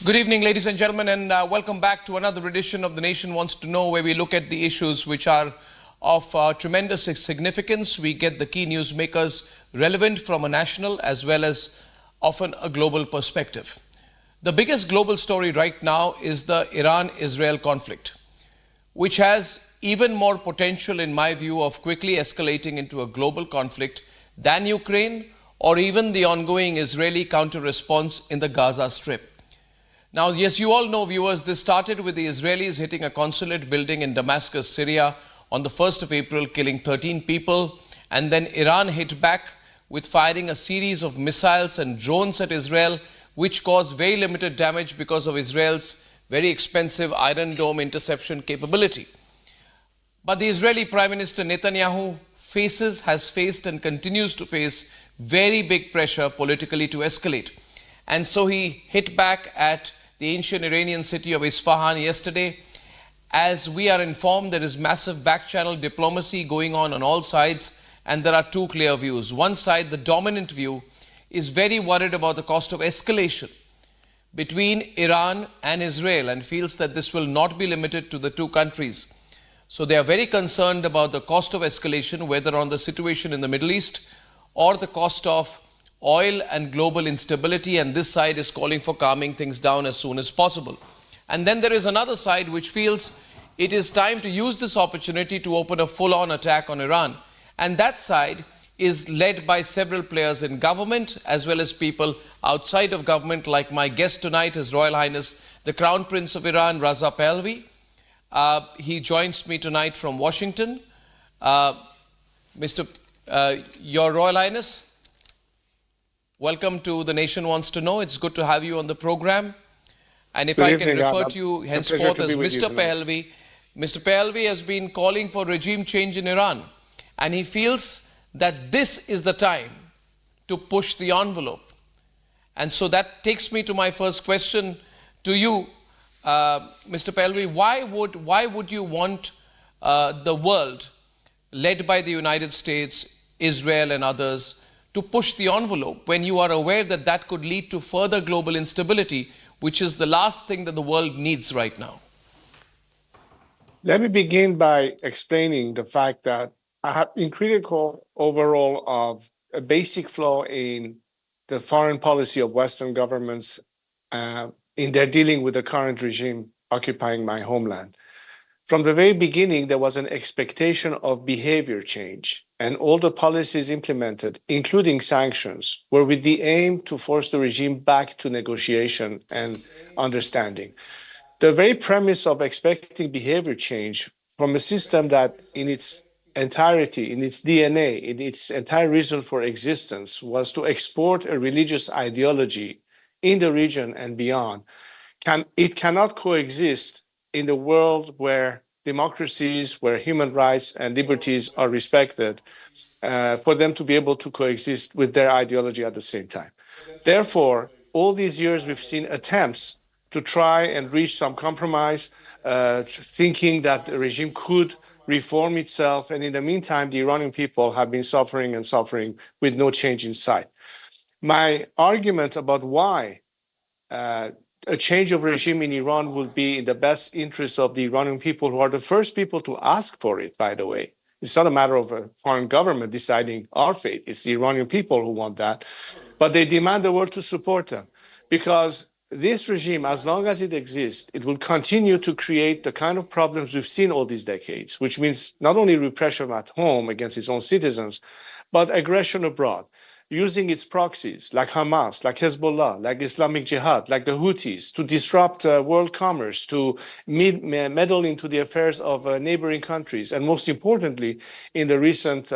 Good evening, ladies and gentlemen, and welcome back to another edition of The Nation Wants to Know, where we look at the issues which are of tremendous significance. We get the key newsmakers relevant from a national as well as often a global perspective. The biggest global story right now is the Iran-Israel conflict, which has even more potential, in my view, of quickly escalating into a global conflict than Ukraine or even the ongoing Israeli counter-response in the Gaza Strip. Now, yes, you all know, viewers, this started with the Israelis hitting a consulate building in Damascus, Syria on the 1st of April, killing 13 people. And then Iran hit back with firing a series of missiles and drones at Israel, which caused very limited damage because of Israel's very expensive Iron Dome interception capability. But the Israeli Prime Minister Netanyahu has faced and continues to face very big pressure politically to escalate. And so he hit back at the ancient Iranian city of Isfahan yesterday. As we are informed, there is massive back-channel diplomacy going on all sides, and there are two clear views. One side, the dominant view, is very worried about the cost of escalation between Iran and Israel and feels that this will not be limited to the two countries. So they are very concerned about the cost of escalation, whether on the situation in the Middle East or the cost of oil and global instability, and this side is calling for calming things down as soon as possible. And then there is another side which feels it is time to use this opportunity to open a full-on attack on Iran. And that side is led by several players in government as well as people outside of government, like my guest tonight, His Royal Highness, the Crown Prince of Iran, Reza Pahlavi. He joins me tonight from Washington. Your Royal Highness, welcome to The Nation Wants to Know. It's good to have you on the program. And if I can refer to you henceforth as Mr. Pahlavi, Mr. Pahlavi has been calling for regime change in Iran. And he feels that this is the time to push the envelope. And so that takes me to my first question to you, Mr. Pahlavi. Why would you want the world, led by the United States, Israel and others, to push the envelope when you are aware that that could lead to further global instability, which is the last thing that the world needs right now? Let me begin by explaining the fact that I have been critical overall of a basic flaw in the foreign policy of Western governments in their dealing with the current regime occupying my homeland. From the very beginning, there was an expectation of behavior change, and all the policies implemented, including sanctions, were with the aim to force the regime back to negotiation and understanding. The very premise of expecting behavior change from a system that in its entirety, in its DNA, in its entire reason for existence, was to export a religious ideology in the region and beyond, it cannot coexist in the world where democracies, where human rights and liberties are respected, for them to be able to coexist with their ideology at the same time. Therefore, all these years we've seen attempts to try and reach some compromise, thinking that the regime could reform itself, and in the meantime, the Iranian people have been suffering and suffering with no change in sight. My argument about why a change of regime in Iran will be in the best interest of the Iranian people, who are the first people to ask for it, by the way. It's not a matter of a foreign government deciding our fate. It's the Iranian people who want that. But they demand the world to support them, because this regime, as long as it exists, it will continue to create the kind of problems we've seen all these decades, which means not only repression at home against its own citizens, but aggression abroad, using its proxies like Hamas, like Hezbollah, like Islamic Jihad, like the Houthis, to disrupt world commerce, to meddle into the affairs of neighboring countries, and most importantly, in the recent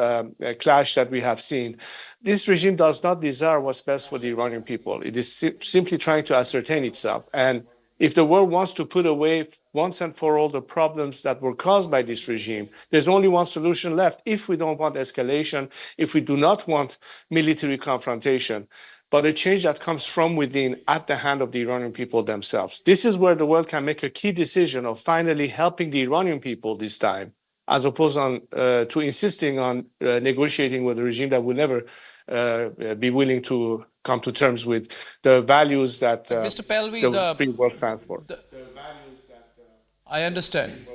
clash that we have seen. This regime does not desire what's best for the Iranian people. It is simply trying to ascertain itself. And if the world wants to put away once and for all the problems that were caused by this regime, there's only one solution left. If we don't want escalation, if we do not want military confrontation, but a change that comes from within at the hand of the Iranian people themselves. This is where the world can make a key decision of finally helping the Iranian people this time, as opposed to insisting on negotiating with a regime that will never be willing to come to terms with the values that Mr. Pahlavi, the free world stands for. I understand.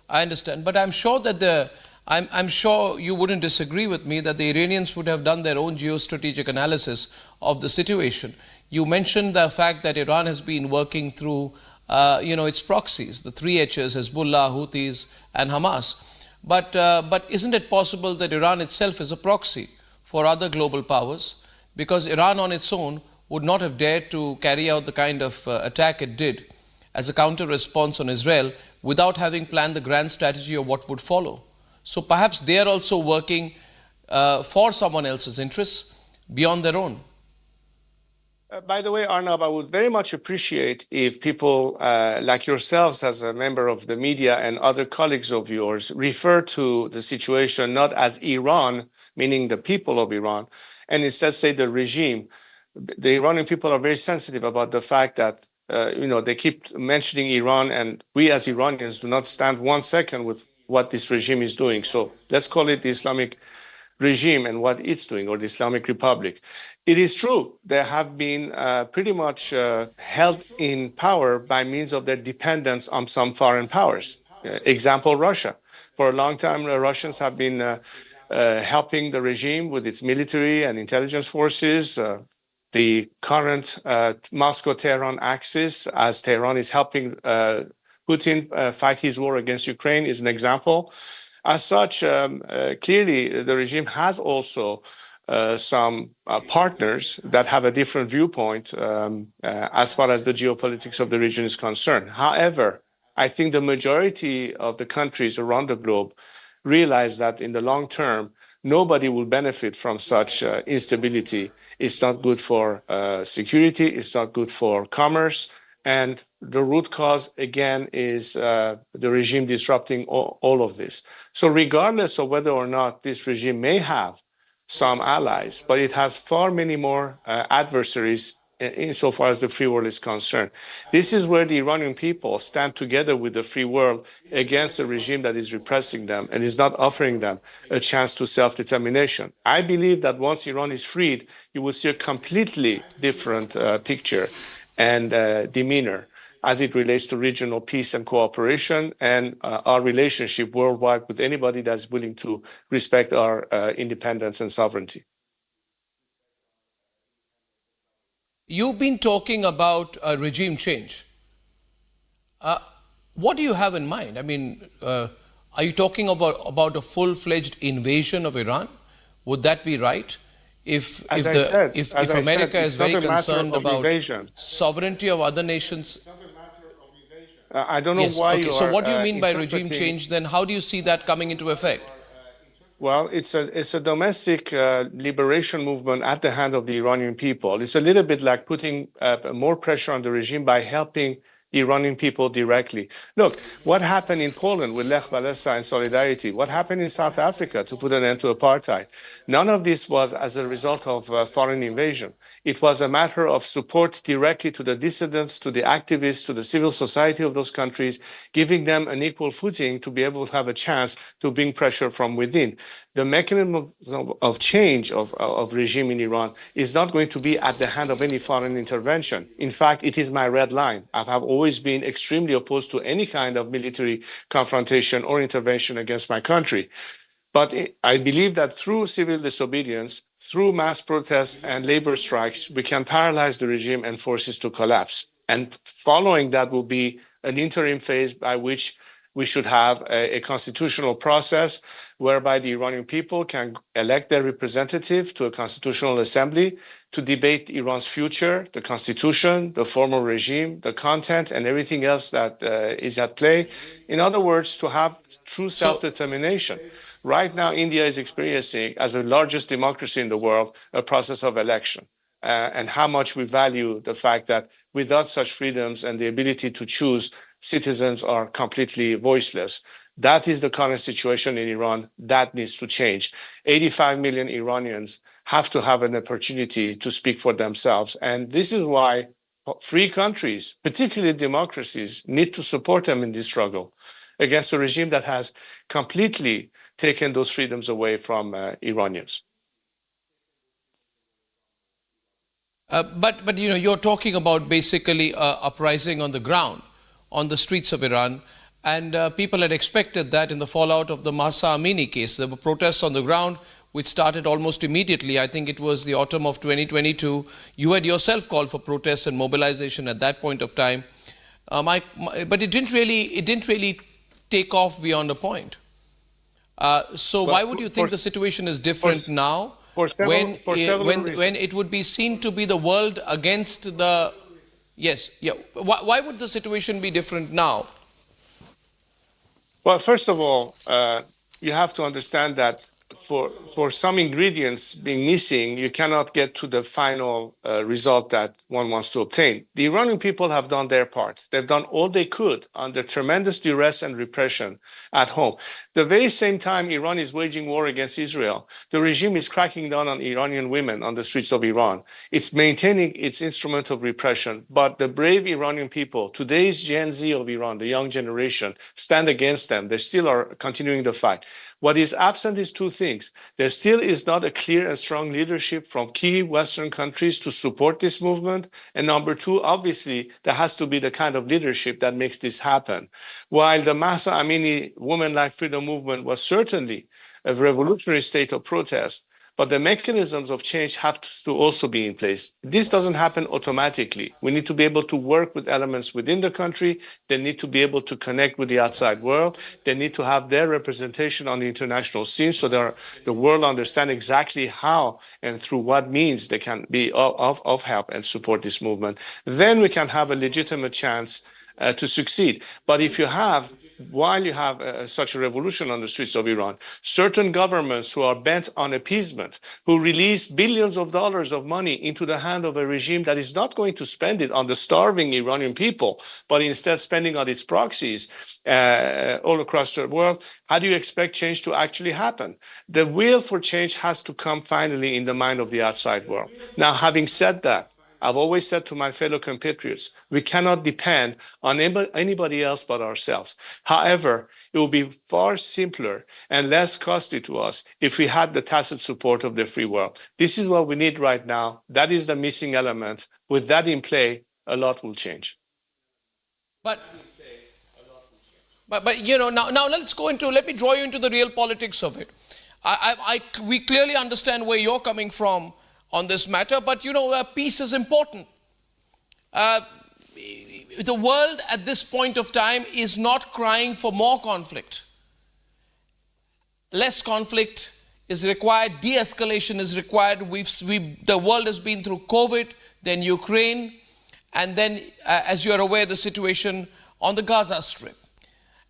I understand, but I'm sure that I'm sure you wouldn't disagree with me that the Iranians would have done their own geostrategic analysis of the situation. You mentioned the fact that Iran has been working through, its proxies, the three H's, Hezbollah, Houthis, and Hamas. But isn't it possible that Iran itself is a proxy for other global powers? Because Iran on its own would not have dared to carry out the kind of attack it did as a counter response on Israel without having planned the grand strategy of what would follow. So perhaps they are also working for someone else's interests beyond their own. By the way, Arnab, I would very much appreciate if people like yourselves as a member of the media and other colleagues of yours refer to the situation not as Iran, meaning the people of Iran, and instead say the regime. The Iranian people are very sensitive about the fact that they keep mentioning Iran, and we as Iranians do not stand 1 second with what this regime is doing. So let's call it the Islamic regime and what it's doing, or the Islamic Republic. It is true, they have been pretty much held in power by means of their dependence on some foreign powers. Example, Russia. For a long time, the Russians have been helping the regime with its military and intelligence forces. The current Moscow-Tehran axis, as Tehran is helping Putin fight his war against Ukraine, is an example. As such, clearly, the regime has also some partners that have a different viewpoint as far as the geopolitics of the region is concerned. However, I think the majority of the countries around the globe realize that in the long term, nobody will benefit from such instability. It's not good for security, it's not good for commerce, and the root cause, again, is the regime disrupting all of this. So regardless of whether or not this regime may have some allies, but it has far many more adversaries insofar as the free world is concerned. This is where the Iranian people stand together with the free world against a regime that is repressing them and is not offering them a chance to self-determination. I believe that once Iran is freed, you will see a completely different picture and demeanor as it relates to regional peace and cooperation and our relationship worldwide with anybody that's willing to respect our independence and sovereignty. You've been talking about a regime change. What do you have in mind? I mean, are you talking about a full-fledged invasion of Iran? Would that be right? If America is very concerned about sovereignty of other nations? I don't know why you are. So what do you mean by regime change? Then how do you see that coming into effect? Well, it's a domestic liberation movement at the hand of the Iranian people. It's a little bit like putting more pressure on the regime by helping the Iranian people directly. Look, what happened in Poland with Lech Walesa and Solidarity? What happened in South Africa to put an end to apartheid? None of this was as a result of foreign invasion. It was a matter of support directly to the dissidents, to the activists, to the civil society of those countries, giving them an equal footing to be able to have a chance to bring pressure from within. The mechanism of change of regime in Iran is not going to be at the hand of any foreign intervention. In fact, it is my red line. I have always been extremely opposed to any kind of military confrontation or intervention against my country. But I believe that through civil disobedience, through mass protests and labor strikes, we can paralyze the regime and force it to collapse. And following that will be an interim phase by which we should have a constitutional process whereby the Iranian people can elect their representative to a constitutional assembly to debate Iran's future, the constitution, the former regime, the content, and everything else that is at play. In other words, to have true self-determination. Right now, India is experiencing, as the largest democracy in the world, a process of election. And how much we value the fact that without such freedoms and the ability to choose, citizens are completely voiceless. That is the current situation in Iran. That needs to change. 85 million Iranians have to have an opportunity to speak for themselves. And this is why free countries, particularly democracies, need to support them in this struggle against a regime that has completely taken those freedoms away from Iranians. But you know, you're talking about basically uprising on the ground, on the streets of Iran, and people had expected that in the fallout of the Mahsa Amini case. There were protests on the ground which started almost immediately. I think it was the autumn of 2022. You had yourself called for protests and mobilization at that point of time. But it didn't really take off beyond a point. So why would you think the situation is different now? When it would be seen to be the world against the... Yes, yeah. Why would the situation be different now? Well, first of all, you have to understand that for some ingredients being missing, you cannot get to the final result that one wants to obtain. The Iranian people have done their part. They've done all they could under tremendous duress and repression at home. The very same time Iran is waging war against Israel, the regime is cracking down on Iranian women on the streets of Iran. It's maintaining its instrument of repression. But the brave Iranian people, today's Gen Z of Iran, the young generation, stand against them. They still are continuing the fight. What is absent is two things. There still is not a clear and strong leadership from key Western countries to support this movement. And number two, obviously, there has to be the kind of leadership that makes this happen. While the Mahsa Amini Women Life Freedom Movement was certainly a revolutionary state of protest, but the mechanisms of change have to also be in place. This doesn't happen automatically. We need to be able to work with elements within the country. They need to be able to connect with the outside world. They need to have their representation on the international scene so that the world understands exactly how and through what means they can be of help and support this movement. Then we can have a legitimate chance to succeed. But if you have, while you have such a revolution on the streets of Iran, certain governments who are bent on appeasement, who release billions of dollars of money into the hand of a regime that is not going to spend it on the starving Iranian people, but instead spending on its proxies all across the world, how do you expect change to actually happen? The will for change has to come finally in the mind of the outside world. Now, having said that, I've always said to my fellow compatriots, we cannot depend on anybody else but ourselves. However, it would be far simpler and less costly to us if we had the tacit support of the free world. This is what we need right now. That is the missing element. With that in play, a lot will change. But you know, now let me draw you into the real politics of it. We clearly understand where you're coming from on this matter, but you know, peace is important. The world at this point of time is not crying for more conflict. Less conflict is required, de-escalation is required. The world has been through COVID, then Ukraine, and then, as you're aware, the situation on the Gaza Strip.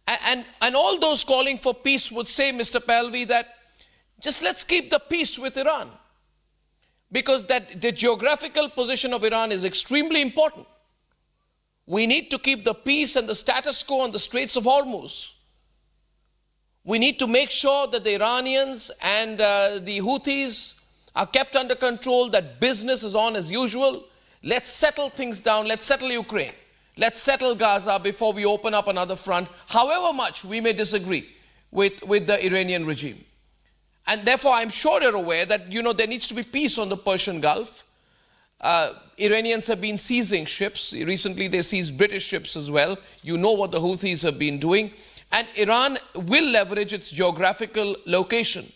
And all those calling for peace would say, Mr. Pahlavi, that just let's keep the peace with Iran. Because the geographical position of Iran is extremely important. We need to keep the peace and the status quo on the Straits of Hormuz. We need to make sure that the Iranians and the Houthis are kept under control, that business is on as usual. Let's settle things down. Let's settle Ukraine. Let's settle Gaza before we open up another front, however much we may disagree with the Iranian regime. And therefore, I'm sure you're aware that, you know, there needs to be peace on the Persian Gulf. Iranians have been seizing ships. Recently, they seized British ships as well. You know what the Houthis have been doing. And Iran will leverage its geographical location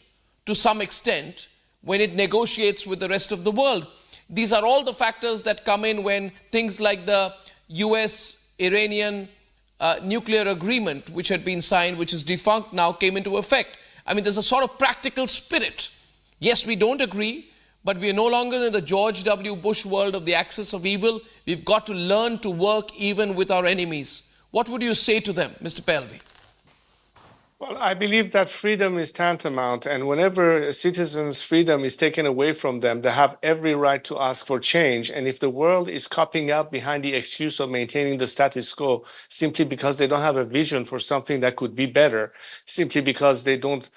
to some extent when it negotiates with the rest of the world. These are all the factors that come in when things like the US-Iranian nuclear agreement, which had been signed, which is defunct now, came into effect. I mean, there's a sort of practical spirit. Yes, we don't agree, but we are no longer in the George W. Bush world of the axis of evil. We've got to learn to work even with our enemies. What would you say to them, Mr. Pahlavi? Well, I believe that freedom is tantamount, and whenever a citizen's freedom is taken away from them, they have every right to ask for change. And if the world is copping out behind the excuse of maintaining the status quo simply because they don't have a vision for something that could be better, simply because they don't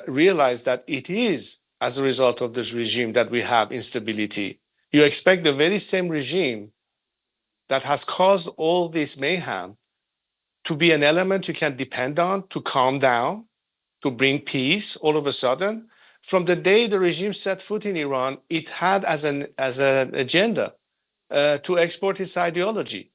realize that it is as a result of this regime that we have instability, you expect the very same regime that has caused all this mayhem to be an element you can depend on to calm down, to bring peace all of a sudden. From the day the regime set foot in Iran, it had as an agenda to export its ideology.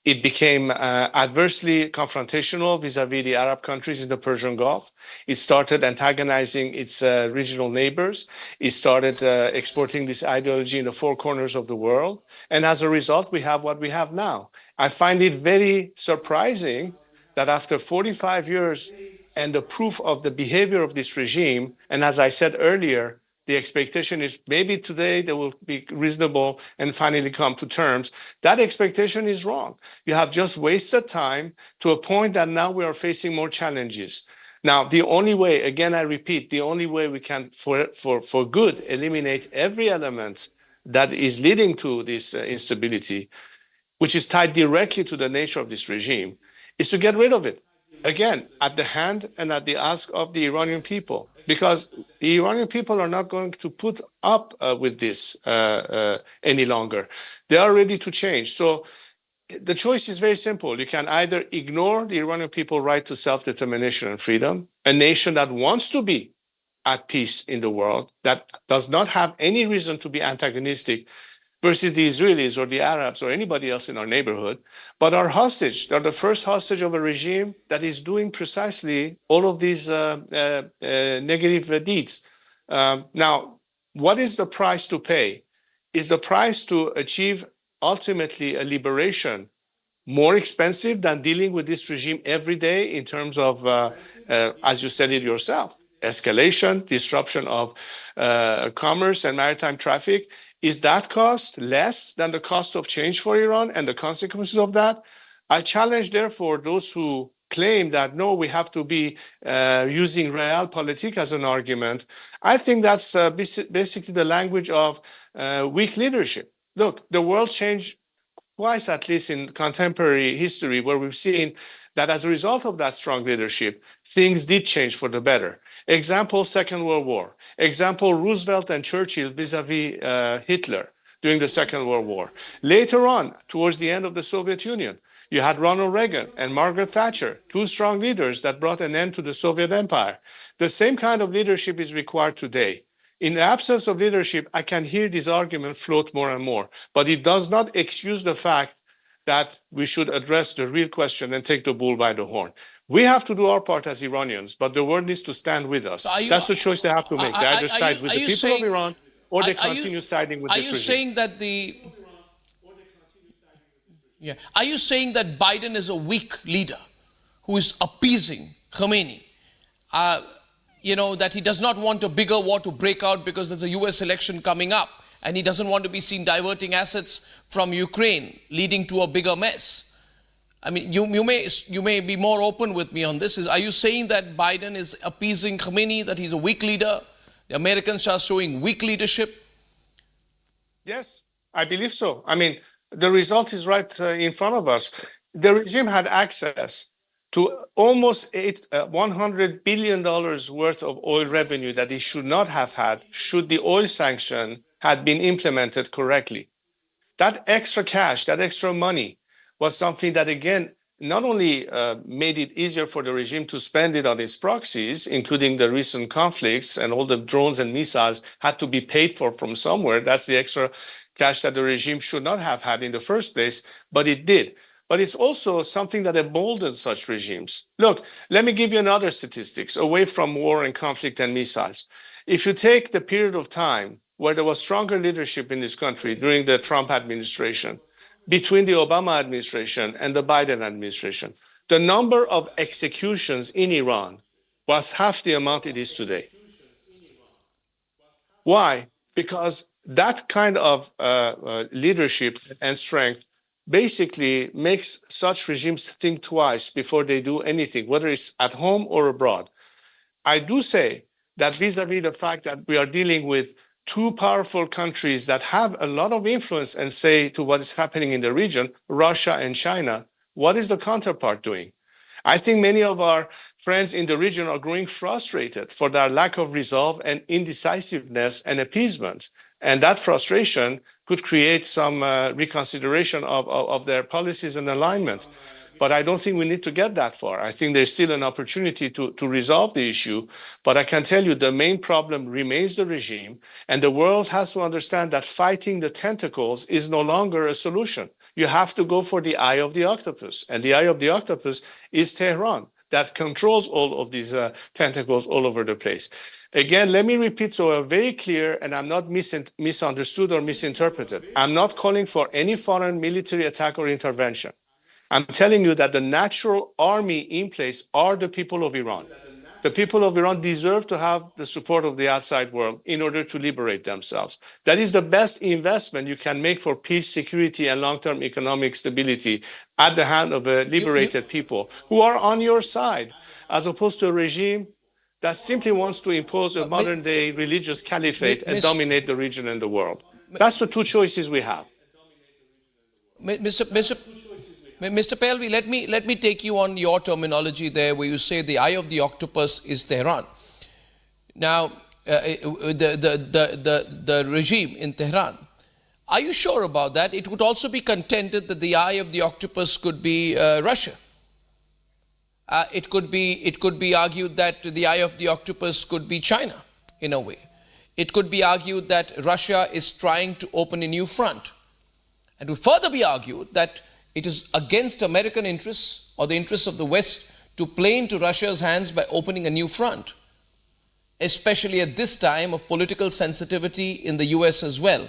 It became adversely confrontational vis-à-vis the Arab countries in the Persian Gulf. It started antagonizing its regional neighbors. It started exporting this ideology in the four corners of the world. And as a result, we have what we have now. I find it very surprising that after 45 years and the proof of the behavior of this regime, and as I said earlier, the expectation is maybe today they will be reasonable and finally come to terms. That expectation is wrong. You have just wasted time to a point that now we are facing more challenges. Now, the only way, again, I repeat, the only way we can, for good, eliminate every element that is leading to this instability, which is tied directly to the nature of this regime, is to get rid of it. Again, at the hand and at the ask of the Iranian people, because the Iranian people are not going to put up with this any longer. They are ready to change. So the choice is very simple. You can either ignore the Iranian people's right to self-determination and freedom, a nation that wants to be at peace in the world, that does not have any reason to be antagonistic versus the Israelis or the Arabs or anybody else in our neighborhood, but are hostage. They're the first hostage of a regime that is doing precisely all of these negative deeds. Now, what is the price to pay? Is the price to achieve ultimately a liberation more expensive than dealing with this regime every day in terms of, as you said it yourself, escalation, disruption of commerce and maritime traffic? Is that cost less than the cost of change for Iran and the consequences of that? I challenge, therefore, those who claim that, no, we have to be using realpolitik as an argument. I think that's basically the language of weak leadership. Look, the world changed twice, at least in contemporary history, where we've seen that as a result of that strong leadership, things did change for the better. Example, Second World War. Example, Roosevelt and Churchill vis-a-vis Hitler during the Second World War. Later on, towards the end of the Soviet Union, you had Ronald Reagan and Margaret Thatcher, two strong leaders that brought an end to the Soviet Empire. The same kind of leadership is required today. In the absence of leadership, I can hear this argument float more and more, but it does not excuse the fact that we should address the real question and take the bull by the horn. We have to do our part as Iranians, but the world needs to stand with us. That's the choice they have to make. They either side with the people of Iran or they continue siding with this regime. Are you saying that Are you saying that Biden is a weak leader who is appeasing Khamenei? That he does not want a bigger war to break out because there's a US election coming up and he doesn't want to be seen diverting assets from Ukraine, leading to a bigger mess. I mean, you may be more open with me on this. Are you saying that Biden is appeasing Khamenei, that he's a weak leader? The Americans are showing weak leadership? Yes, I believe so. I mean, the result is right in front of us. The regime had access to almost $100 billion worth of oil revenue that it should not have had should the oil sanction had been implemented correctly. That extra cash, that extra money was something that, again, not only made it easier for the regime to spend it on its proxies, including the recent conflicts and all the drones and missiles had to be paid for from somewhere. That's the extra cash that the regime should not have had in the first place, but it did. But it's also something that emboldens such regimes. Look, let me give you another statistics away from war and conflict and missiles. If you take the period of time where there was stronger leadership in this country during the Trump administration, between the Obama administration and the Biden administration, the number of executions in Iran was half the amount it is today. Why? Because that kind of leadership and strength basically makes such regimes think twice before they do anything, whether it's at home or abroad. I do say that vis-a-vis the fact that we are dealing with two powerful countries that have a lot of influence and say to what is happening in the region, Russia and China, what is the counterpart doing? I think many of our friends in the region are growing frustrated for their lack of resolve and indecisiveness and appeasement. And that frustration could create some reconsideration of their policies and alignment. But I don't think we need to get that far. I think there's still an opportunity to resolve the issue. But I can tell you the main problem remains the regime. And the world has to understand that fighting the tentacles is no longer a solution. You have to go for the eye of the octopus. And the eye of the octopus is Tehran, that controls all of these tentacles all over the place. Again, let me repeat so I'm very clear and I'm not misunderstood or misinterpreted. I'm not calling for any foreign military attack or intervention. I'm telling you that the natural army in place are the people of Iran. The people of Iran deserve to have the support of the outside world in order to liberate themselves. That is the best investment you can make for peace, security, and long-term economic stability at the hand of a liberated people who are on your side, as opposed to a regime that simply wants to impose a modern-day religious caliphate and dominate the region and the world. That's the two choices we have. Mr. Pahlavi, let me take you on your terminology there, where you say the eye of the octopus is Tehran. Now, the regime in Tehran, are you sure about that? It would also be contended that the eye of the octopus could be Russia. It could be argued that the eye of the octopus could be China, in a way. It could be argued that Russia is trying to open a new front. And it would further be argued that it is against American interests or the interests of the West to play into Russia's hands by opening a new front, especially at this time of political sensitivity in the US as well.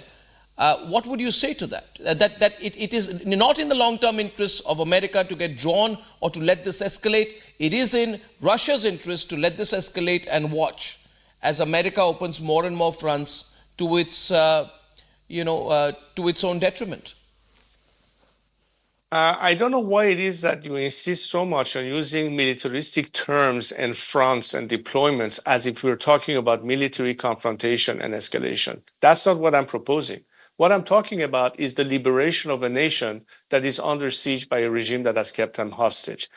What would you say to that? That it is not in the long-term interests of America to get drawn or to let this escalate. It is in Russia's interest to let this escalate and watch as America opens more and more fronts to its, to its own detriment. I don't know why it is that you insist so much on using militaristic terms and fronts and deployments as if we were talking about military confrontation and escalation. That's not what I'm proposing. What I'm talking about is the liberation of a nation that is under siege by a regime that has kept them hostage.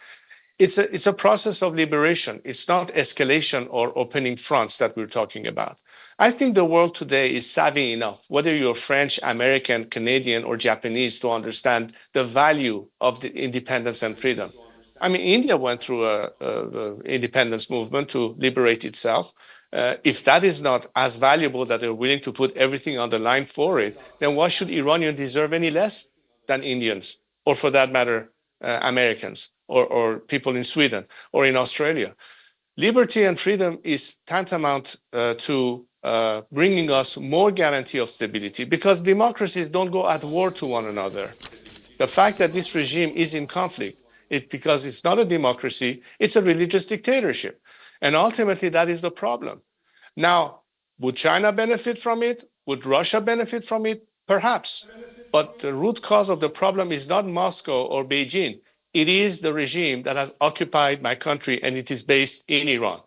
It's a process of liberation. It's not escalation or opening fronts that we're talking about. I think the world today is savvy enough, whether you're French, American, Canadian, or Japanese, to understand the value of the independence and freedom. I mean, India went through an independence movement to liberate itself. If that is not as valuable that they're willing to put everything on the line for it, then why should Iranians deserve any less than Indians, or for that matter, Americans, or people in Sweden or in Australia? Liberty and freedom is tantamount to bringing us more guarantee of stability, because democracies don't go at war to one another. The fact that this regime is in conflict, because it's not a democracy, it's a religious dictatorship. And ultimately, that is the problem. Now, would China benefit from it? Would Russia benefit from it? Perhaps. But the root cause of the problem is not Moscow or Beijing. It is the regime that has occupied my country, and it is based in Iran.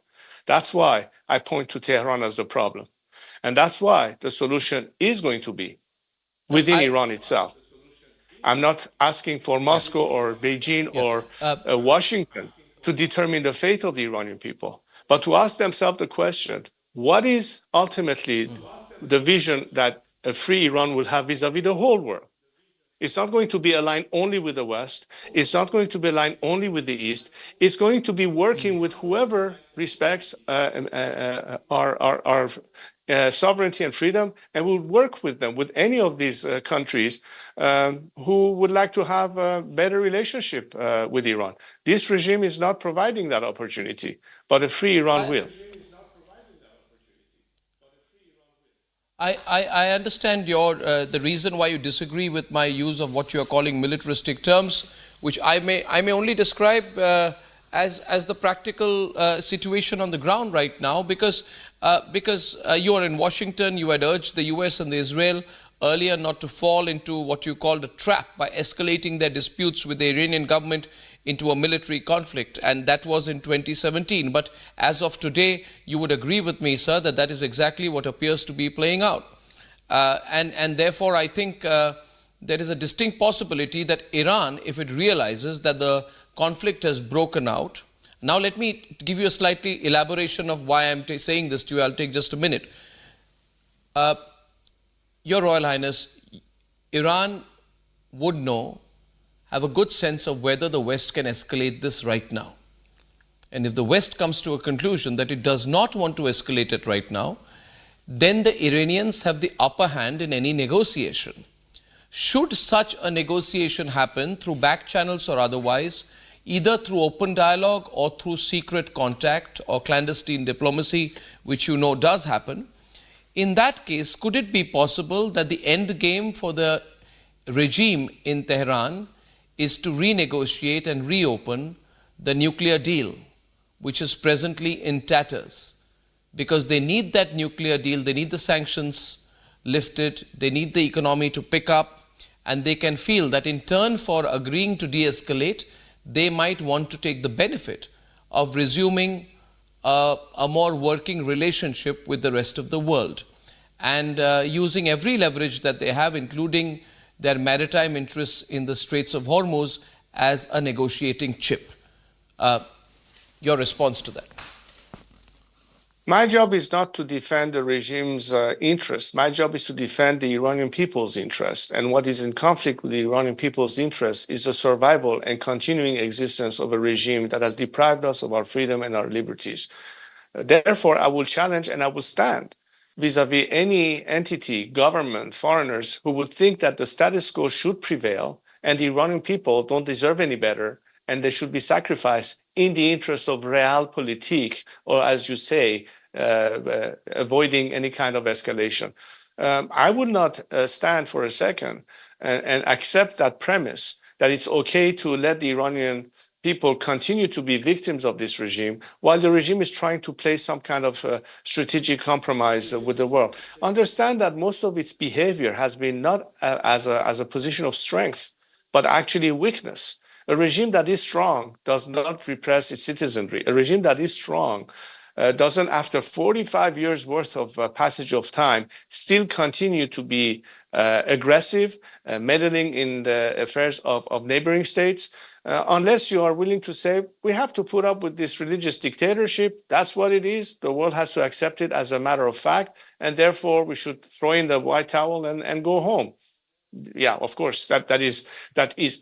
That's why I point to Tehran as the problem. And that's why the solution is going to be within Iran itself. I'm not asking for Moscow or Beijing or Washington to determine the fate of the Iranian people, but to ask themselves the question, what is ultimately the vision that a free Iran will have vis-a-vis the whole world? It's not going to be aligned only with the West. It's not going to be aligned only with the East. It's going to be working with whoever respects our sovereignty and freedom, and will work with them, with any of these countries who would like to have a better relationship with Iran. This regime is not providing that opportunity, but a free Iran will. I understand your the reason why you disagree with my use of what you are calling militaristic terms, which I may only describe as the practical situation on the ground right now, because you are in Washington. You had urged the US and the Israel earlier not to fall into what you called a trap by escalating their disputes with the Iranian government into a military conflict, and that was in 2017. But as of today, you would agree with me, sir, that that is exactly what appears to be playing out. And therefore, I think there is a distinct possibility that Iran, if it realizes that the conflict has broken out. Now, let me give you a slightly elaboration of why I'm saying this to you. I'll take just a minute. Your Royal Highness, Iran would know, have a good sense of whether the West can escalate this right now. And if the West comes to a conclusion that it does not want to escalate it right now, then the Iranians have the upper hand in any negotiation. Should such a negotiation happen through back channels or otherwise, either through open dialogue or through secret contact or clandestine diplomacy, which you know does happen, in that case, could it be possible that the end game for the regime in Tehran is to renegotiate and reopen the nuclear deal, which is presently in tatters? Because they need that nuclear deal, they need the sanctions lifted, they need the economy to pick up, and they can feel that in turn for agreeing to de-escalate, they might want to take the benefit of resuming a more working relationship with the rest of the world, and using every leverage that they have, including their maritime interests in the Straits of Hormuz, as a negotiating chip. Your response to that? My job is not to defend the regime's interest. My job is to defend the Iranian people's interest. And what is in conflict with the Iranian people's interest is the survival and continuing existence of a regime that has deprived us of our freedom and our liberties. Therefore, I will challenge and I will stand vis-a-vis any entity, government, foreigners who would think that the status quo should prevail and the Iranian people don't deserve any better and they should be sacrificed in the interest of realpolitik, or as you say, avoiding any kind of escalation. I would not stand for a second and accept that premise that it's okay to let the Iranian people continue to be victims of this regime while the regime is trying to play some kind of strategic compromise with the world. Understand that most of its behavior has been not as a position of strength, but actually weakness. A regime that is strong does not repress its citizenry. A regime that is strong doesn't, after 45 years worth of passage of time, still continue to be aggressive, meddling in the affairs of neighboring states, unless you are willing to say, we have to put up with this religious dictatorship. That's what it is. The world has to accept it as a matter of fact, and therefore we should throw in the white towel and go home. Yeah, of course, that is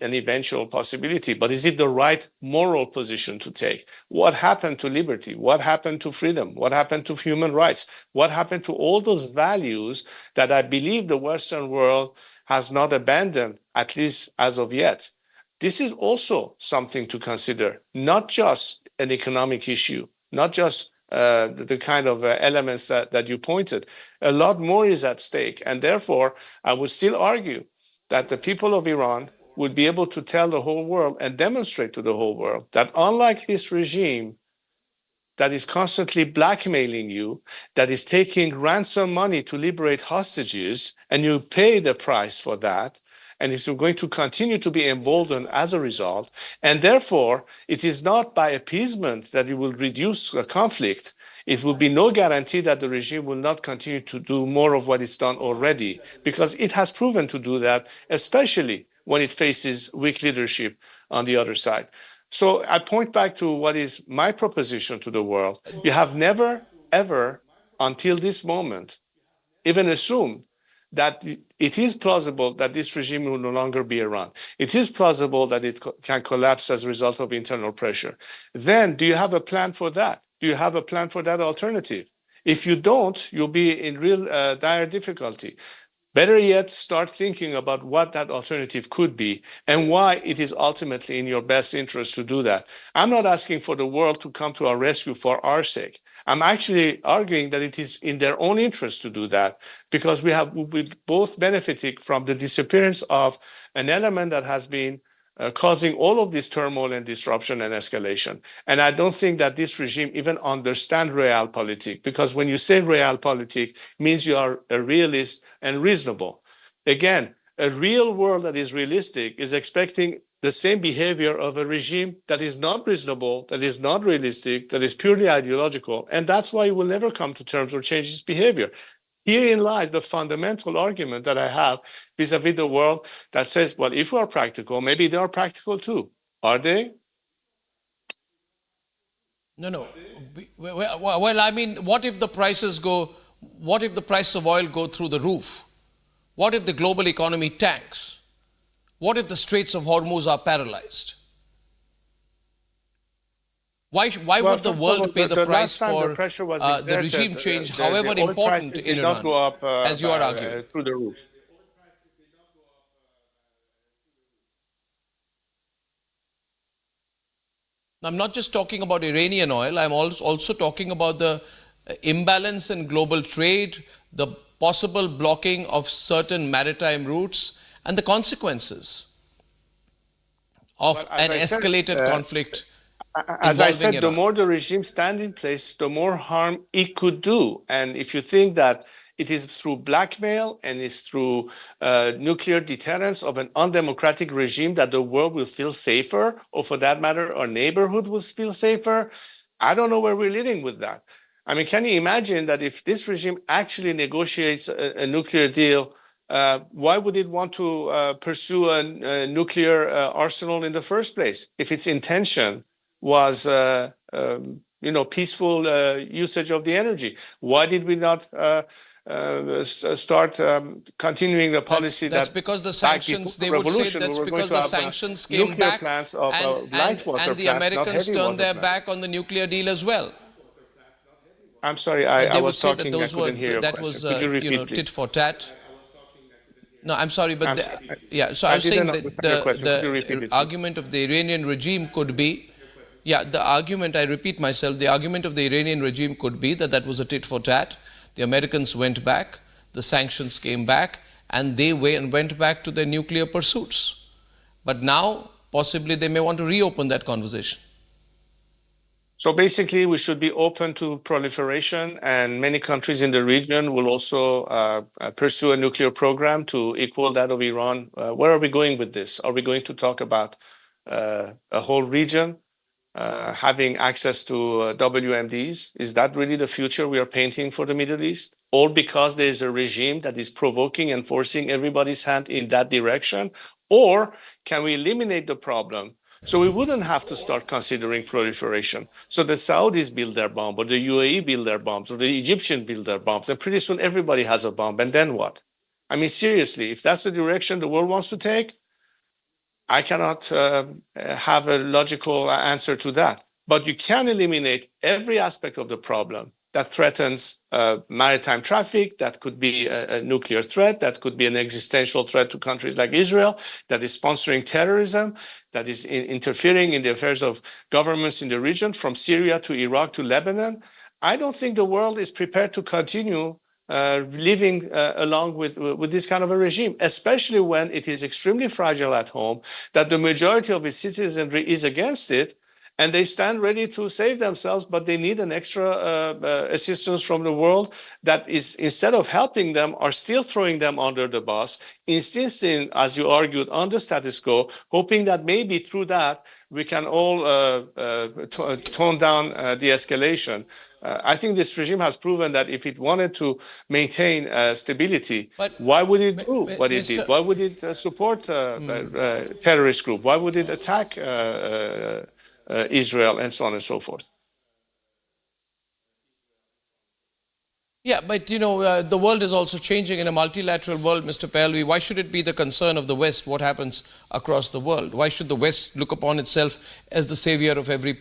an eventual possibility. But is it the right moral position to take? What happened to liberty? What happened to freedom? What happened to human rights? What happened to all those values that I believe the Western world has not abandoned, at least as of yet? This is also something to consider, not just an economic issue, not just the kind of elements that you pointed. A lot more is at stake. And therefore, I would still argue that the people of Iran would be able to tell the whole world and demonstrate to the whole world that unlike this regime that is constantly blackmailing you, that is taking ransom money to liberate hostages, and you pay the price for that, and is going to continue to be emboldened as a result. And therefore, it is not by appeasement that it will reduce the conflict. It will be no guarantee that the regime will not continue to do more of what it's done already, because it has proven to do that, especially when it faces weak leadership on the other side. So I point back to what is my proposition to the world. You have never, ever, until this moment, even assumed that it is plausible that this regime will no longer be around. It is plausible that it can collapse as a result of internal pressure. Then, do you have a plan for that? Do you have a plan for that alternative? If you don't, you'll be in real dire difficulty. Better yet, start thinking about what that alternative could be and why it is ultimately in your best interest to do that. I'm not asking for the world to come to our rescue for our sake. I'm actually arguing that it is in their own interest to do that, because we both benefiting from the disappearance of an element that has been causing all of this turmoil and disruption and escalation. And I don't think that this regime even understands realpolitik, because when you say realpolitik, means you are a realist and reasonable. Again, a real world that is realistic is expecting the same behavior of a regime that is not reasonable, that is not realistic, that is purely ideological. And that's why it will never come to terms or change its behavior. Herein lies the fundamental argument that I have vis-a-vis the world that says, well, if we are practical, maybe they are practical too. Are they? No. Well, I mean, what if the price of oil go through the roof? What if the global economy tanks? What if the Straits of Hormuz are paralyzed? Why would the world pay the price for the regime change, however important in Iran, as you are arguing? Through the roof. I'm not just talking about Iranian oil, I'm also talking about the imbalance in global trade, the possible blocking of certain maritime routes, and the consequences of an escalated conflict. As I said, the more the regime stands in place, the more harm it could do. And if you think that it is through blackmail and it's through nuclear deterrence of an undemocratic regime that the world will feel safer, or for that matter, our neighborhood will feel safer, I don't know where we're leading with that. I mean, can you imagine that if this regime actually negotiates a nuclear deal, why would it want to pursue a nuclear arsenal in the first place if its intention was peaceful usage of the energy? Why did we not start continuing the policy that's because the sanctions, they would say that's because the sanctions came back and the Americans turned their back on the nuclear deal as well. I'm sorry, I was talking, I couldn't hear that was, tit for tat. No, I'm sorry, but so I was saying that the argument of the Iranian regime could be, the argument, I repeat myself, the argument of the Iranian regime could be that that was a tit for tat. The Americans went back, the sanctions came back, and they went back to their nuclear pursuits. But now, possibly, they may want to reopen that conversation. So basically, we should be open to proliferation, and many countries in the region will also pursue a nuclear program to equal that of Iran. Where are we going with this? Are we going to talk about a whole region having access to WMDs? Is that really the future we are painting for the Middle East? All because there is a regime that is provoking and forcing everybody's hand in that direction? Or can we eliminate the problem so we wouldn't have to start considering proliferation? So the Saudis build their bomb, or the UAE build their bombs, or the Egyptians build their bombs, and pretty soon everybody has a bomb. And then what? I mean, seriously, if that's the direction the world wants to take, I cannot have a logical answer to that. But you can eliminate every aspect of the problem that threatens maritime traffic. That could be a nuclear threat. That could be an existential threat to countries like Israel, that is sponsoring terrorism, that is interfering in the affairs of governments in the region, from Syria to Iraq to Lebanon. I don't think the world is prepared to continue living along with this kind of a regime, especially when it is extremely fragile at home, that the majority of its citizenry is against it, and they stand ready to save themselves, but they need an extra assistance from the world that is, instead of helping them, are still throwing them under the bus, insisting, as you argued, on the status quo, hoping that maybe through that we can all tone down the escalation. I think this regime has proven that if it wanted to maintain stability, why would it do what it did? Why would it support a terrorist group? Why would it attack Israel, and so on and so forth? Yeah, but the world is also changing in a multilateral world, Mr. Pahlavi. Why should it be the concern of the West what happens across the world? Why should the West look upon itself as the savior of every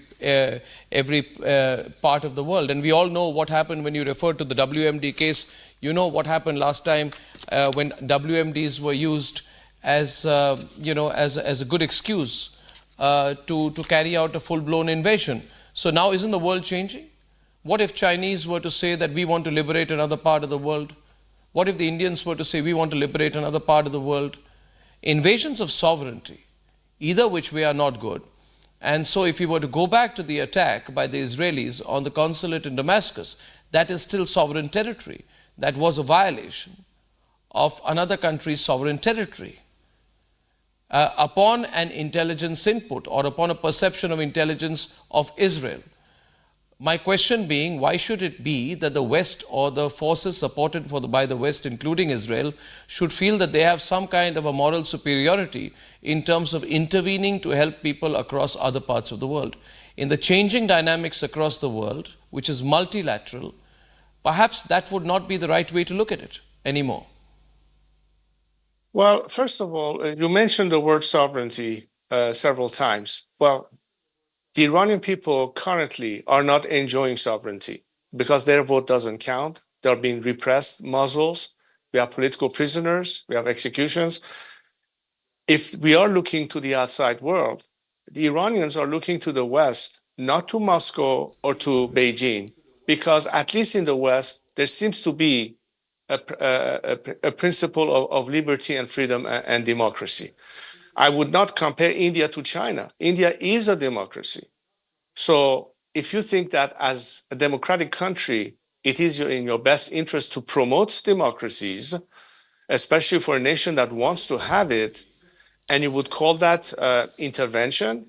part of the world? And we all know what happened when you refer to the WMD case. You know what happened last time when WMDs were used as as a good excuse to carry out a full-blown invasion. So now isn't the world changing? What if Chinese were to say that we want to liberate another part of the world? What if the Indians were to say we want to liberate another part of the world? Invasions of sovereignty, either which way, are not good. And so if we were to go back to the attack by the Israelis on the consulate in Damascus, that is still sovereign territory. That was a violation of another country's sovereign territory. Upon an intelligence input or upon a perception of intelligence of Israel. My question being, why should it be that the West or the forces supported by the West, including Israel, should feel that they have some kind of a moral superiority in terms of intervening to help people across other parts of the world? In the changing dynamics across the world, which is multilateral, perhaps that would not be the right way to look at it anymore. Well, first of all, you mentioned the word sovereignty several times. Well, the Iranian people currently are not enjoying sovereignty because their vote doesn't count. They're being repressed, muzzles. We have political prisoners. We have executions. If we are looking to the outside world, the Iranians are looking to the West, not to Moscow or to Beijing, because at least in the West, there seems to be a principle of liberty and freedom and democracy. I would not compare India to China. India is a democracy. So if you think that as a democratic country, it is in your best interest to promote democracies, especially for a nation that wants to have it, and you would call that intervention,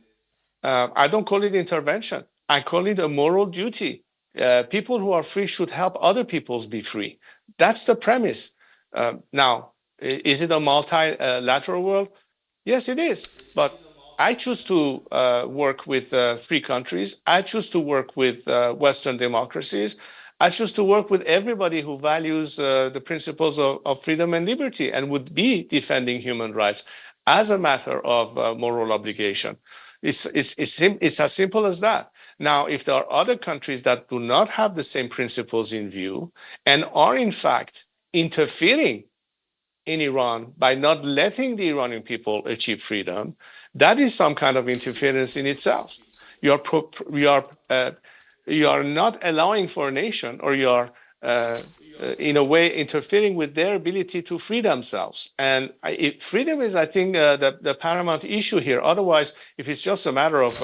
I don't call it intervention. I call it a moral duty. People who are free should help other peoples be free. That's the premise. Now, is it a multilateral world? Yes, it is. But I choose to work with free countries. I choose to work with Western democracies. I choose to work with everybody who values the principles of freedom and liberty and would be defending human rights as a matter of moral obligation. It's as simple as that. Now, if there are other countries that do not have the same principles in view and are in fact interfering in Iran by not letting the Iranian people achieve freedom, that is some kind of interference in itself. You are not allowing for a nation, or you are in a way interfering with their ability to free themselves. And freedom is, I think, the paramount issue here. Otherwise, if it's just a matter of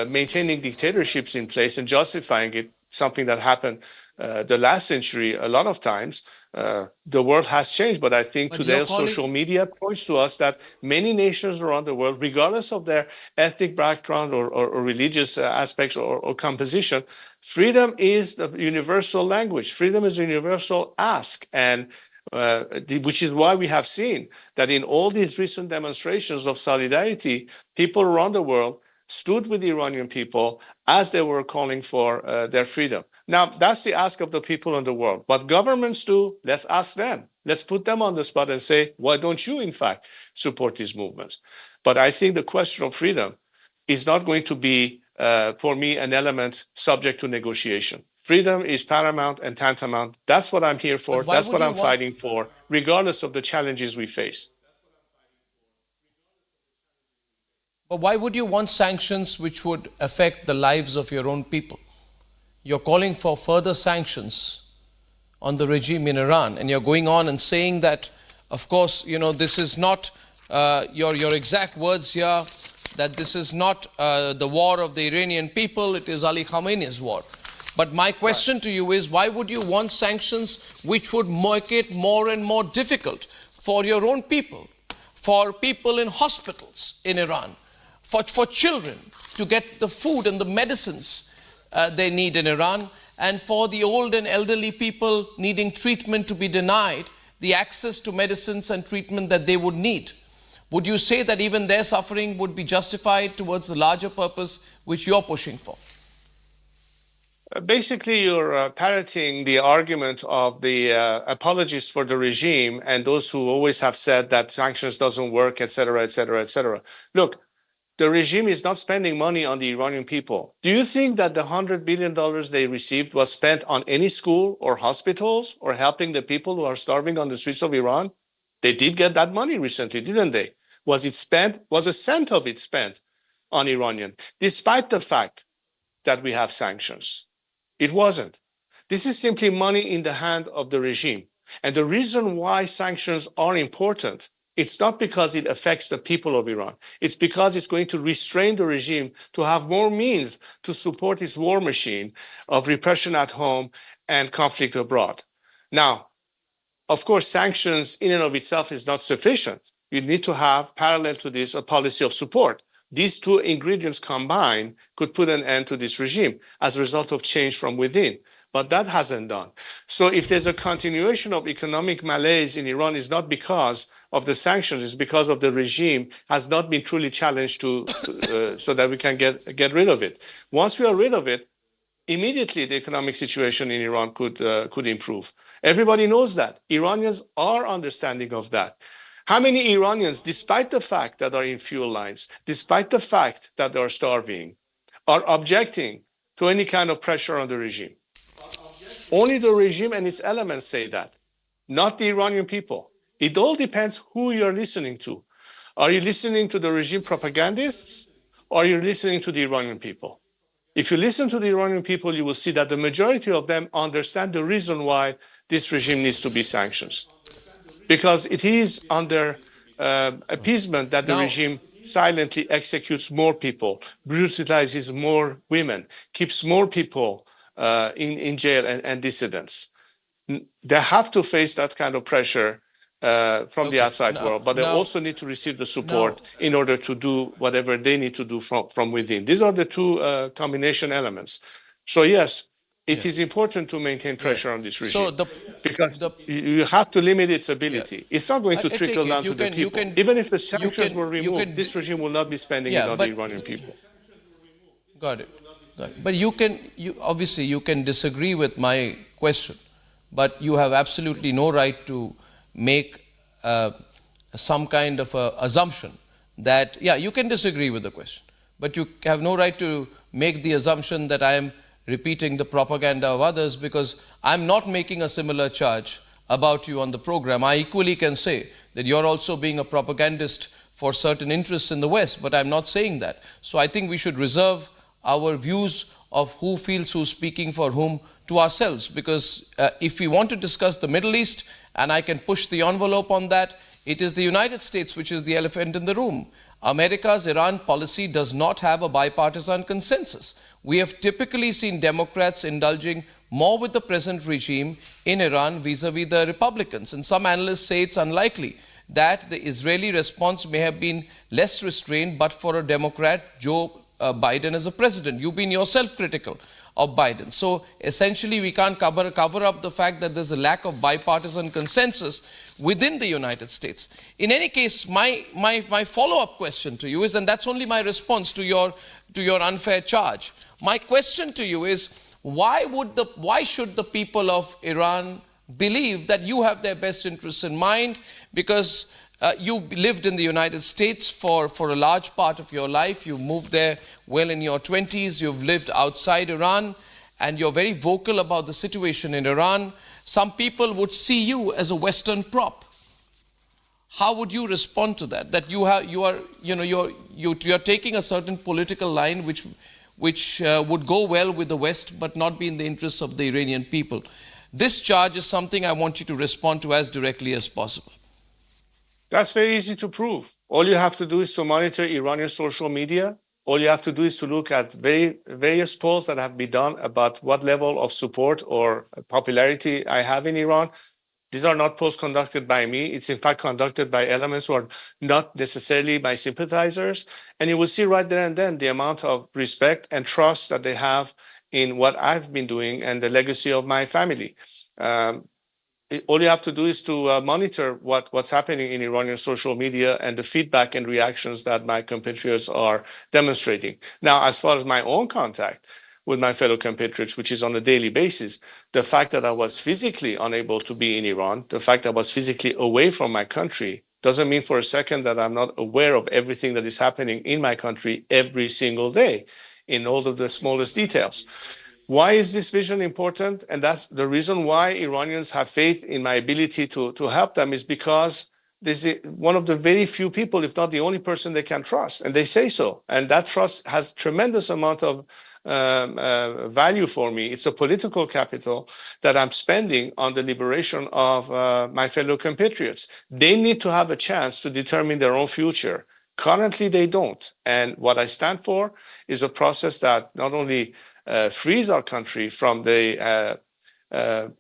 maintaining dictatorships in place and justifying it, something that happened the last century a lot of times, the world has changed. But I think today's social media points to us that many nations around the world, regardless of their ethnic background or religious aspects or composition, freedom is the universal language. Freedom is a universal ask. And which is why we have seen that in all these recent demonstrations of solidarity, people around the world stood with the Iranian people as they were calling for their freedom. Now, that's the ask of the people in the world. What governments do, let's ask them. Let's put them on the spot and say, why don't you, in fact, support these movements? But I think the question of freedom is not going to be, for me, an element subject to negotiation. Freedom is paramount and tantamount. That's what I'm here for. That's what I'm fighting for, regardless of the challenges we face. But why would you want sanctions which would affect the lives of your own people? You're calling for further sanctions on the regime in Iran, and you're going on and saying that, of course, this is not your exact words here, that this is not the war of the Iranian people, it is Ali Khamenei's war. But my question to you is, why would you want sanctions which would make it more and more difficult for your own people, for people in hospitals in Iran, for children to get the food and the medicines they need in Iran, and for the old and elderly people needing treatment to be denied the access to medicines and treatment that they would need? Would you say that even their suffering would be justified towards the larger purpose which you're pushing for? Basically, you're parroting the argument of the apologists for the regime and those who always have said that sanctions doesn't work, et cetera, et cetera, et cetera. Look, the regime is not spending money on the Iranian people. Do you think that the $100 billion they received was spent on any school or hospitals or helping the people who are starving on the streets of Iran? They did get that money recently, didn't they? Was it spent? Was a cent of it spent on Iranian, despite the fact that we have sanctions? It wasn't. This is simply money in the hand of the regime. And the reason why sanctions are important, it's not because it affects the people of Iran. It's because it's going to restrain the regime to have more means to support its war machine of repression at home and conflict abroad. Now, of course, sanctions in and of itself is not sufficient. You need to have, parallel to this, a policy of support. These two ingredients combined could put an end to this regime as a result of change from within. But that hasn't done. So if there's a continuation of economic malaise in Iran, it's not because of the sanctions, it's because of the regime has not been truly challenged so that we can get rid of it. Once we are rid of it, immediately the economic situation in Iran could improve. Everybody knows that. Iranians are understanding of that. How many Iranians, despite the fact that are in fuel lines, despite the fact that they are starving, are objecting to any kind of pressure on the regime? Only the regime and its elements say that, not the Iranian people. It all depends who you're listening to. Are you listening to the regime propagandists, or are you listening to the Iranian people? If you listen to the Iranian people, you will see that the majority of them understand the reason why this regime needs to be sanctions. Because it is under appeasement that the regime silently executes more people, brutalizes more women, keeps more people in jail and dissidents. They have to face that kind of pressure from the outside world, but they also need to receive the support in order to do whatever they need to do from within. These are the two combination elements. So yes, it is important to maintain pressure on this regime, because you have to limit its ability. It's not going to trickle down to the people. Even if the sanctions were removed, this regime will not be spending it on the Iranian people. Got it. But obviously you can disagree with my question, but you have absolutely no right to make some kind of a assumption that, you can disagree with the question, but you have no right to make the assumption that I am repeating the propaganda of others, because I'm not making a similar charge about you on the program. I equally can say that you're also being a propagandist for certain interests in the West, but I'm not saying that. So I think we should reserve our views of who feels who's speaking for whom to ourselves, because if we want to discuss the Middle East, and I can push the envelope on that, it is the United States which is the elephant in the room. America's Iran policy does not have a bipartisan consensus. We have typically seen Democrats indulging more with the present regime in Iran vis-a-vis the Republicans. And some analysts say it's unlikely that the Israeli response may have been less restrained but for a Democrat, Joe Biden, as a president. You've been yourself critical of Biden. So essentially we can't cover up the fact that there's a lack of bipartisan consensus within the United States. In any case, my follow-up question to you is, and that's only my response to your unfair charge. My question to you is, why should the people of Iran believe that you have their best interests in mind? Because you lived in the United States for a large part of your life. You moved there well in your 20s. You've lived outside Iran, and you're very vocal about the situation in Iran. Some people would see you as a Western prop. How would you respond to that? That you're taking a certain political line which would go well with the West, but not be in the interests of the Iranian people. This charge is something I want you to respond to as directly as possible. That's very easy to prove. All you have to do is to monitor Iranian social media. All you have to do is to look at various polls that have been done about what level of support or popularity I have in Iran. These are not polls conducted by me. It's in fact conducted by elements who are not necessarily my sympathizers. And you will see right there and then the amount of respect and trust that they have in what I've been doing and the legacy of my family. All you have to do is to monitor what's happening in Iranian social media and the feedback and reactions that my compatriots are demonstrating. Now, as far as my own contact with my fellow compatriots, which is on a daily basis, the fact that I was physically unable to be in Iran, the fact that I was physically away from my country, doesn't mean for a second that I'm not aware of everything that is happening in my country every single day, in all of the smallest details. Why is this vision important? And that's the reason why Iranians have faith in my ability to help them, is because this is one of the very few people, if not the only person they can trust. And they say so. And that trust has tremendous amount of value for me. It's a political capital that I'm spending on the liberation of my fellow compatriots. They need to have a chance to determine their own future. Currently, they don't. And what I stand for is a process that not only frees our country from the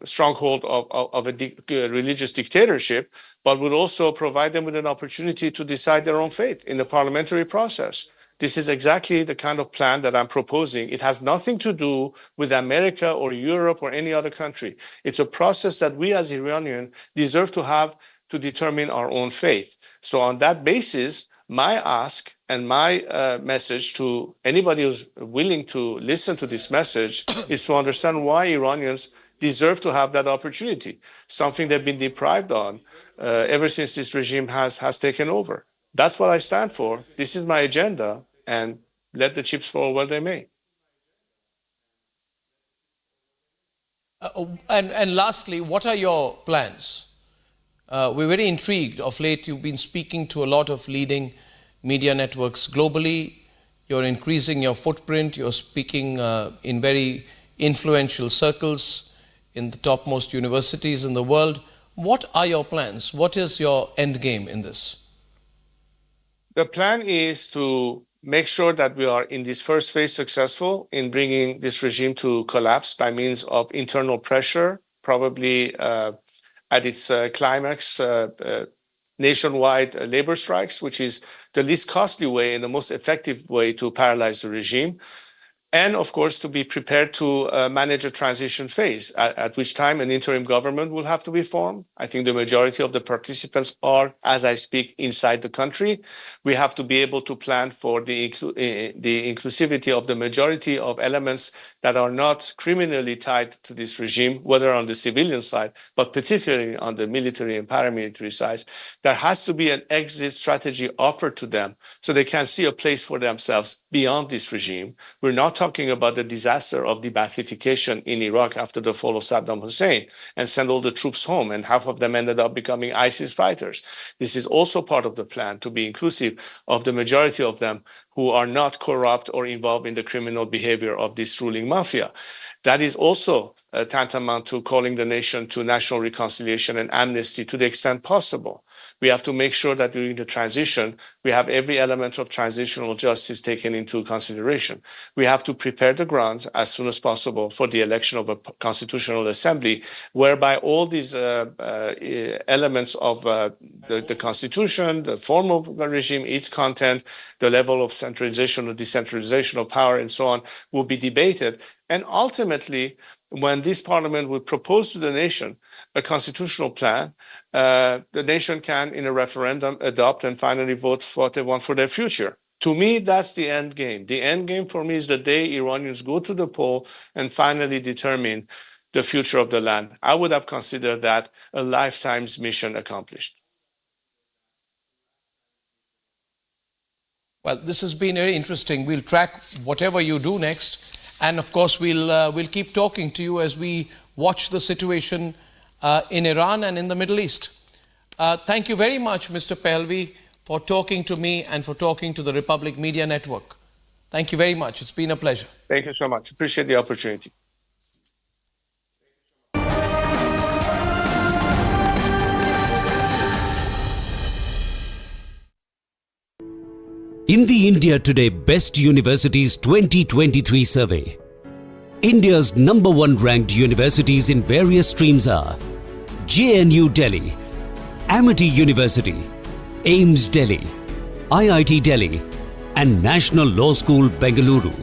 stronghold of a religious dictatorship, but would also provide them with an opportunity to decide their own fate in the parliamentary process. This is exactly the kind of plan that I'm proposing. It has nothing to do with America or Europe or any other country. It's a process that we as Iranians deserve to have to determine our own fate. So on that basis, my ask and my message to anybody who's willing to listen to this message is to understand why Iranians deserve to have that opportunity, something they've been deprived on ever since this regime has taken over. That's what I stand for. This is my agenda, and let the chips fall where they may. And lastly, what are your plans? We're very intrigued. Of late, you've been speaking to a lot of leading media networks globally. You're increasing your footprint. You're speaking in very influential circles in the topmost universities in the world. What are your plans? What is your end game in this? The plan is to make sure that we are in this first phase successful in bringing this regime to collapse by means of internal pressure, probably at its climax, nationwide labor strikes, which is the least costly way and the most effective way to paralyze the regime. And of course, to be prepared to manage a transition phase, at which time an interim government will have to be formed. I think the majority of the participants are, as I speak, inside the country. We have to be able to plan for the inclusivity of the majority of elements that are not criminally tied to this regime, whether on the civilian side, but particularly on the military and paramilitary sides. There has to be an exit strategy offered to them so they can see a place for themselves beyond this regime. We're not talking about the disaster of de-Baathification in Iraq after the fall of Saddam Hussein and send all the troops home, and half of them ended up becoming ISIS fighters. This is also part of the plan to be inclusive of the majority of them who are not corrupt or involved in the criminal behavior of this ruling mafia. That is also tantamount to calling the nation to national reconciliation and amnesty to the extent possible. We have to make sure that during the transition, we have every element of transitional justice taken into consideration. We have to prepare the grounds as soon as possible for the election of a constitutional assembly, whereby all these elements of the constitution, the form of the regime, its content, the level of centralization or decentralization of power, and so on, will be debated. And ultimately, when this parliament will propose to the nation a constitutional plan, the nation can, in a referendum, adopt and finally vote for what they want for their future. To me, that's the end game. The end game for me is the day Iranians go to the poll and finally determine the future of the land. I would have considered that a lifetime's mission accomplished. Well, this has been very interesting. We'll track whatever you do next. And of course, we'll keep talking to you as we watch the situation in Iran and in the Middle East. Thank you very much, Mr. Pahlavi, for talking to me and for talking to the Republic Media Network. Thank you very much. It's been a pleasure. Thank you so much. Appreciate the opportunity. In the India Today Best Universities 2023 survey, India's #1 ranked universities in various streams are JNU Delhi, Amity University, AIMS Delhi, IIT Delhi, and National Law School Bengaluru.